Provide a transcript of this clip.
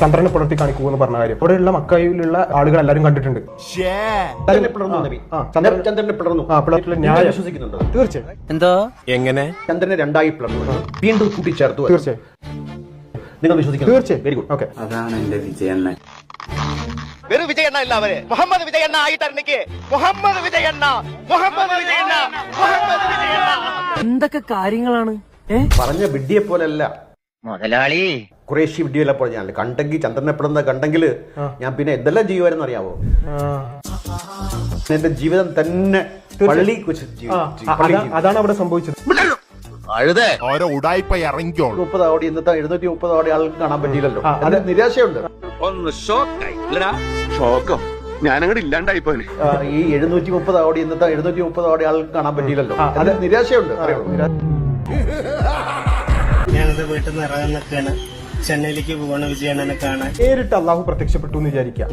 ചന്ദ്രനെ പുലർത്തി കാണിക്കൂ എന്ന് പറഞ്ഞ കാര്യം ഇവിടെയുള്ള മക്കയിലുള്ള ആളുകൾ എല്ലാവരും കണ്ടിട്ടുണ്ട്. ചന്ദ്രനെ പിളർന്നു ന്യായം വിശ്വസിക്കുന്നുണ്ടോ? തീർച്ചയായും. എന്തോ എങ്ങനെ ചന്ദ്രനെ രണ്ടായി പിളർന്നു വീണ്ടും കൂട്ടിച്ചേർത്തു തീർച്ചയായും നിങ്ങൾ വിശ്വസിക്കുന്നു? തീർച്ചയായും. Very good. ഓക്കെ, അതാണ് എന്റെ വിജയണ്ണ. വെറും വിജയണ്ണ അല്ല അവര് മുഹമ്മദ് വിജയണ്ണ ആയി തരണിക്ക് മുഹമ്മദ് വിജയണ്ണ മുഹമ്മദ് വിജയണ്ണ മുഹമ്മദ് വിജയണ്ണ. എന്തൊക്കെ കാര്യങ്ങളാണ് പറഞ്ഞ വിഡ്ഢിയെ പോലല്ല മുതലാളി, കുറേശ്ശി വിഡ്ഢിയല്ല പോലെ ഞാൻ കണ്ടെങ്കിൽ ചന്ദ്രനെ പിളർന്ന കണ്ടെങ്കിൽ ഞാൻ പിന്നെ എന്തെല്ലാം ചെയ്യുമായിരുന്നു അറിയാവോ? എന്റെ ജീവിതം തന്നെ പള്ളി അതാണ് അവിടെ സംഭവിച്ചത്. ഓരോ ഉടായ്പ ഇറങ്ങിക്കോളൂ. 30 കോടി ഇന്നത്തെ 730 കോടി ആൾക്ക് കാണാൻ പറ്റിയില്ലല്ലോ. അത് നിരാശയുണ്ട്. ഒന്ന് ഷോക്കായി ഷോക്കോ ഞാനങ്ങോട്ട് ഇല്ലാണ്ടായിപ്പോനെ. ഈ 730 കോടി ഇന്നത്തെ 730 കോടി ആൾക്ക് കാണാൻ പറ്റിയില്ലല്ലോ. അത് നിരാശയുണ്ട്. ഞാനത് വീട്ടിൽ നിന്ന് ഇറങ്ങാൻ നിൽക്കുകയാണ്. ചെന്നൈയിലേക്ക് പോകണം വിജയണ്ണനെ കാണാൻ. നേരിട്ട് അള്ളാഹു പ്രത്യക്ഷപ്പെട്ടു എന്ന് വിചാരിക്കാം.